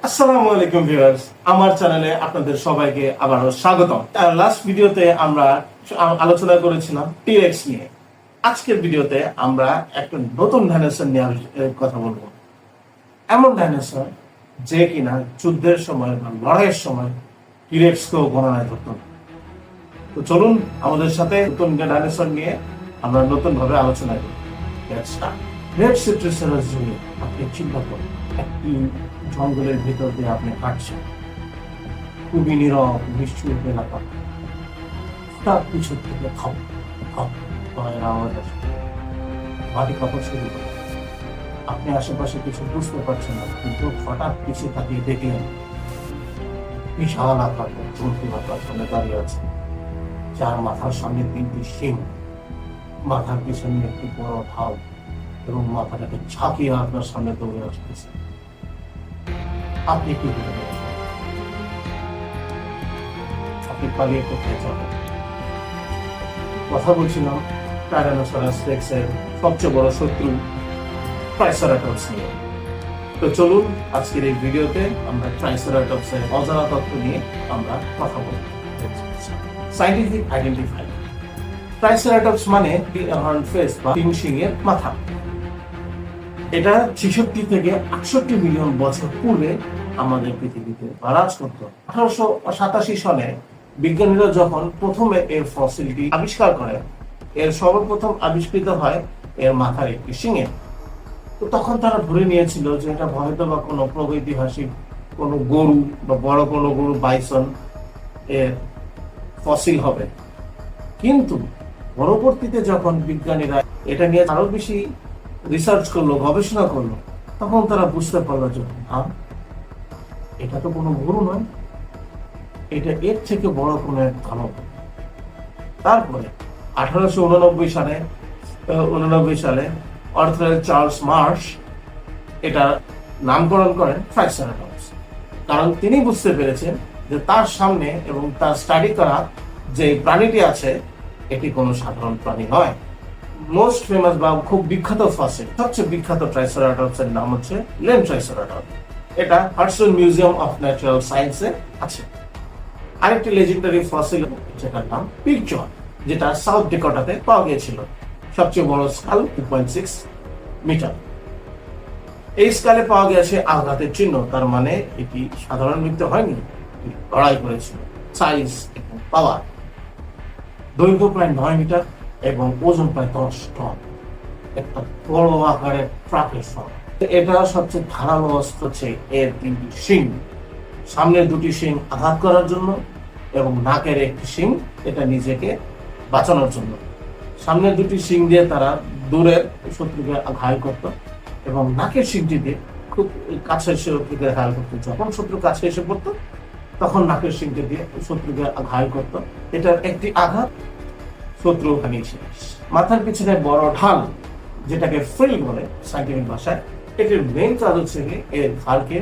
আসসালামু আলাইকুম ভিউয়ার্স, আমার চ্যানেলে আপনাদের সবাইকে আবারও স্বাগতম। লাস্ট ভিডিওতে আমরা আলোচনা করেছিলাম টি-রেক্স নিয়ে। আজকের ভিডিওতে আমরা একটা নতুন ডাইনোসর নিয়ে কথা বলবো। এমন ডাইনোসর যে কিনা যুদ্ধের সময় বা লড়াইয়ের সময় টি-রেক্সকেও গণনায় ধরতো। তো চলুন আমাদের সাথে নতুন ডাইনোসর নিয়ে আমরা নতুন ভাবে আলোচনা করি। রেড সিট্রাসেরাস জন্য আপনি চিন্তা করুন, একটি জঙ্গলের ভিতর দিয়ে আপনি হাঁটছেন, খুবই নীরব নিশ্চুপ এলাকা। হঠাৎ পিছন থেকে খপ খপ পায়ের আওয়াজ আসে, মাটি কাপড় শুরু করে। আপনি আশেপাশে কিছু বুঝতে পারছেন না, কিন্তু হঠাৎ পিছিয়ে তাকিয়ে দেখলেন বিশাল আকার চলতি মাথার সামনে দাঁড়িয়ে আছে, যার মাথার সামনে 3টি শিং, মাথার পিছনে একটি বড় ঢাল এবং মাথাটাকে ঝাঁকিয়ে আপনার সামনে দৌড়ে আসতেছে। আপনি কি করবেন? আপনি পালিয়ে কোথায় যাবেন? কথা বলছিলাম টাইরানোসরাস রেক্সের সবচেয়ে বড় শত্রু ট্রাইসেরাটপস নিয়ে। তো চলুন আজকের এই ভিডিওতে আমরা ট্রাইসেরাটপসের অজানা তথ্য নিয়ে আমরা কথা বলব। Scientific identify. ট্রাইসেরাটপস মানে হর্ন ফেস বা 3 শিংয়ের মাথা। এটা 66 থেকে 68 মিলিয়ন বছর পূর্বে আমাদের পৃথিবীতে বিরাজ করত। 1887 সনে বিজ্ঞানীরা যখন প্রথমে এর ফসিলটি আবিষ্কার করে, এর সর্বপ্রথম আবিষ্কৃত হয় এর মাথার একটি শিঙে। তো তখন তারা ধরে নিয়েছিল যে এটা হয়তো বা কোনো প্রাগৈতিহাসিক কোনো গরু বা বড় কোনো গরু বাইসন এর ফসিল হবে। কিন্তু পরবর্তীতে যখন বিজ্ঞানীরা এটা নিয়ে আরো বেশি রিসার্চ করলো, গবেষণা করলো, তখন তারা বুঝতে পারলো যে এটা তো কোনো গরু নয়, এটা এর থেকে বড় কোনো এক দানব। তারপরে 1889 সালে আর্থার চার্লস মার্শ এটা নামকরণ করেন ট্রাইসেরাটপস। কারণ তিনি বুঝতে পেরেছেন যে তার সামনে এবং তার স্টাডি করা যে প্রাণীটি আছে এটি কোনো সাধারণ প্রাণী নয়। মোস্ট ফেমাস বা খুব বিখ্যাত ফসিল, সবচেয়ে বিখ্যাত ট্রাইসেরাটপস এর নাম হচ্ছে লেন ট্রাইসেরাটপস। এটা হাডসন মিউজিয়াম অফ ন্যাচারাল সায়েন্সে আছে। আরেকটি লেজেন্ডারি ফসিল যেটার নাম পিগ জ, যেটা সাউথ ডেকোটাতে পাওয়া গিয়েছিল। সবচেয়ে বড় স্কাল 2.6 মিটার। এই স্কালে পাওয়া গেছে আঘাতের চিহ্ন, তার মানে এটি সাধারণ মৃত্যু হয়নি, লড়াই করেছিল। সাইজ এবং পাওয়ার, দৈর্ঘ্য প্রায় 9 মিটার এবং ওজন প্রায় 10 টন। একটা বড় আকারের ট্রাকের সম। এটা সবচেয়ে ধারালো অস্ত্র হচ্ছে এর 3টি শিং। সামনের 2টি শিং আঘাত করার জন্য এবং নাকের একটি শিং এটা নিজেকে বাঁচানোর জন্য। সামনের 2টি শিং দিয়ে তারা দূরের শত্রুকে ঘায়ল করত এবং নাকের শিংটি দিয়ে খুব কাছের শত্রুকে ঘায়ল করত। যখন শত্রু কাছে এসে পড়তো তখন নাকের শিংটি দিয়ে শত্রুকে ঘায়ল করত। এটার একটি আঘাত শত্রু হানিয়েছে। মাথার পিছনে বড় ঢাল, যেটাকে ফ্রিল বলে সাইন্টিফিক ভাষায়, এটির মেইন কাজ হচ্ছে এর ঘাড়কে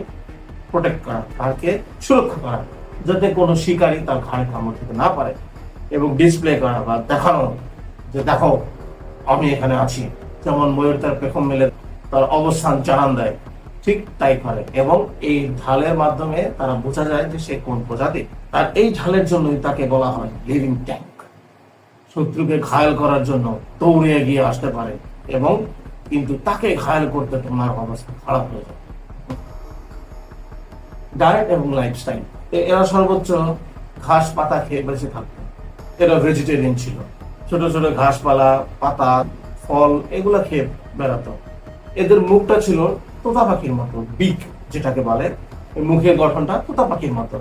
প্রোটেক্ট করা, ঘাড়কে সুরক্ষা করা, যাতে কোনো শিকারী তার ঘাড়ে কামড় দিতে না পারে, এবং ডিসপ্লে করা বা দেখানো যে দেখো আমি এখানে আছি। যেমন ময়ূর তার পেখম মেলে তার অবস্থান জানান দেয়, ঠিক তাই করে। এবং এই ঢালের মাধ্যমে তারা বোঝা যায় যে সে কোন প্রজাতি। আর এই ঢালের জন্যই তাকে বলা হয় লিভিং ট্যাঙ্ক। শত্রুকে ঘায়ল করার জন্য দৌড়ে এগিয়ে আসতে পারে, এবং কিন্তু তাকে ঘায়ল করতে তোমার অবস্থা খারাপ হয়ে যায়। ডায়েট এবং লাইফস্টাইল, এরা সর্বোচ্চ ঘাস পাতা খেয়ে বেঁচে থাকতো। এরা ভেজিটেরিয়ান ছিল, ছোট ছোট ঘাসপালা, পাতা, ফল এগুলা খেয়ে বেড়াতো। এদের মুখটা ছিল তোতা পাখির মতো, বিক যেটাকে বলে, মুখের গঠনটা তোতা পাখির মতো,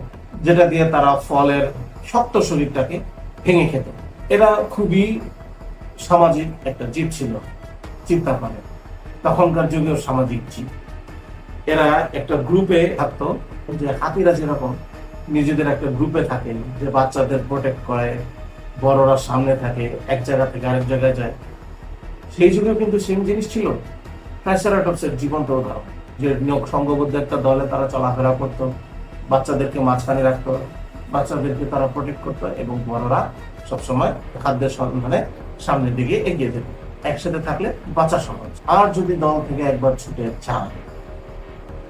যেটা দিয়ে তারা ফলের শক্ত শরীরটাকে ভেঙে খেত। এরা খুবই সামাজিক একটা জীব ছিল, চিন্তা করে তখনকার যুগেও সামাজিক জীব। এরা একটা গ্রুপে থাকতো, যে হাতিরা যেরকম নিজেদের একটা গ্রুপে থাকে, যে বাচ্চাদের প্রোটেক্ট করে, বড়রা সামনে থাকে, এক জায়গা থেকে আরেক জায়গায় যায়। সেই যুগেও কিন্তু সেম জিনিস ছিল। ট্রাইসেরাটপসের জীবন্ত উদাহরণ, যে সংঘবদ্ধ একটা দলে তারা চলাফেরা করতো, বাচ্চাদেরকে মাঝখানে রাখতো, বাচ্চাদেরকে তারা প্রোটেক্ট করতো, এবং বড়রা সবসময় খাদ্যের সন্ধানে সামনের দিকে এগিয়ে যেত। একসাথে থাকলে বাঁচা সহজ। আর যদি দল থেকে একবার ছুটে যান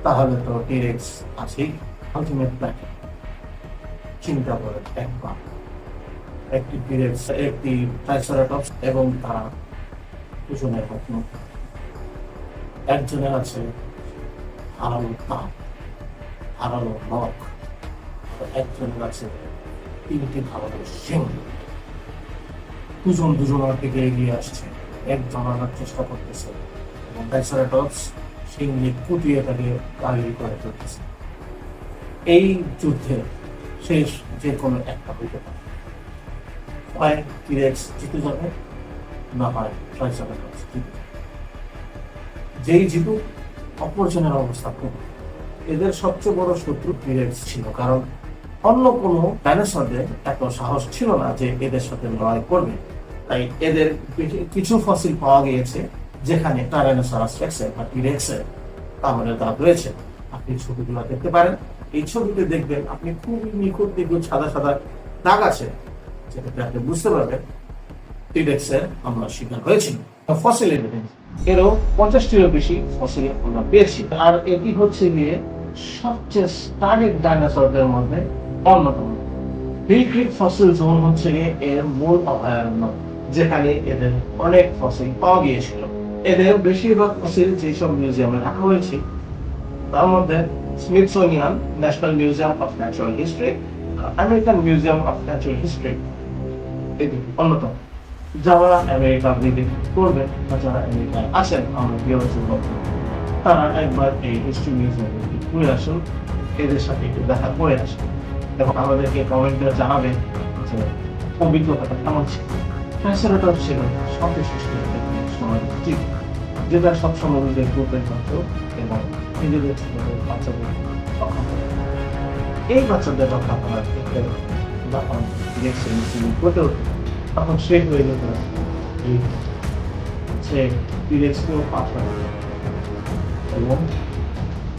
তাহলে তো টিরেক্স আছেই। আলটিমেট প্ল্যান চিন্তা করে একবার, একটি টিরেক্স, একটি ট্রাইসেরাটপস এবং তারা দুজনের মধ্যে একজনের আছে হারালো দাঁত, হারালো নখ, একজনের আছে 3টি ধারালো শিং। দুজন দুজনের দিকে এগিয়ে আসছে, একজন আনার চেষ্টা করতেছে এবং ট্রাইসেরাটপস শিং নিয়ে কুটিয়ে তাকে গালি করে ফেলতেছে। এই যুদ্ধে শেষ যে কোনো একটা হইতে পারে, হয় টিরেক্স জিতে যাবে, না হয় ট্রাইসেরাটপস জিতে যাবে। যেই জিতুক অপরজনের অবস্থা খুব। এদের সবচেয়ে বড় শত্রু টিরেক্স ছিল, কারণ অন্য কোনো ডাইনোসরদের এত সাহস ছিল না যে এদের সাথে লড়াই করবে। তাই এদের কিছু ফসিল পাওয়া গিয়েছে যেখানে টাইরানোসরাস রেক্সের বা টিরেক্সের কামড়ের দাগ রয়েছে। আপনি ছবিগুলো দেখতে পারেন। এই ছবিতে দেখবেন আপনি খুবই নিখুঁত নিখুঁত সাদা সাদা দাগ আছে, যেটাতে আপনি বুঝতে পারবেন টিরেক্সের আমরা শিকার হয়েছিল। ফসিল এভিডেন্স এরও 50টিরও বেশি ফসিল আমরা পেয়েছি। আর এটি হচ্ছে গিয়ে সবচেয়ে স্টাডিড ডাইনোসরদের মধ্যে অন্যতম। হিল ক্রিক ফসিল জোন হচ্ছে গিয়ে এর মূল অভয়ারণ্য, যেখানে এদের অনেক ফসিল পাওয়া গিয়েছিল। এদের বেশিরভাগ ফসিল যেসব মিউজিয়ামে রাখা হয়েছে তার মধ্যে Smithsonian national museum of natural history, American museum of natural history এটি অন্যতম। যারা আমেরিকা ভিজিট করবেন বা যারা আমেরিকায় আসেন আমরা বিয়ের মধ্যে, তারা একবার এই হিস্ট্রি মিউজিয়ামে ঘুরে আসুন, এদের সাথে একটু দেখা করে আসুন এবং আমাদেরকে কমেন্টে জানাবেন যে অভিজ্ঞতাটা কেমন ছিল। ট্রাইসেরাটপস ছিল সবচেয়ে সৃষ্টি সময় ঠিক, যেটা সবসময় নিজের গ্রুপের মতো এবং নিজেদের ছোটদের বাচ্চাদের রক্ষা করে। এই বাচ্চাদের রক্ষা করার ক্ষেত্রে যখন দেখছেন করতেও তখন সে হয়ে যেত সে টিরেক্সকেও পাঠায় এবং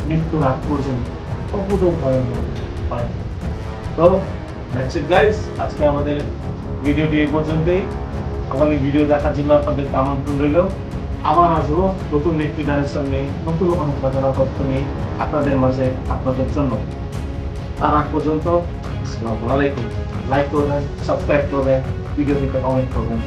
মৃত্যুর আগ পর্যন্ত অকুত ভয়ানক হয়। তো গাইস, আজকে আমাদের ভিডিওটি এই পর্যন্তই। আগামী ভিডিও দেখার জন্য আপনাদের আমন্ত্রণ রইল। আবার আসবো নতুন একটি ডাইরেকশন নিয়ে, নতুন অনেক ঘটনা তথ্য নিয়ে আপনাদের মাঝে, আপনাদের জন্য। তার আগ পর্যন্ত আসসালামু আলাইকুম। লাইক করবেন, সাবস্ক্রাইব করবেন, ভিডিওটিতে কমেন্ট করবেন।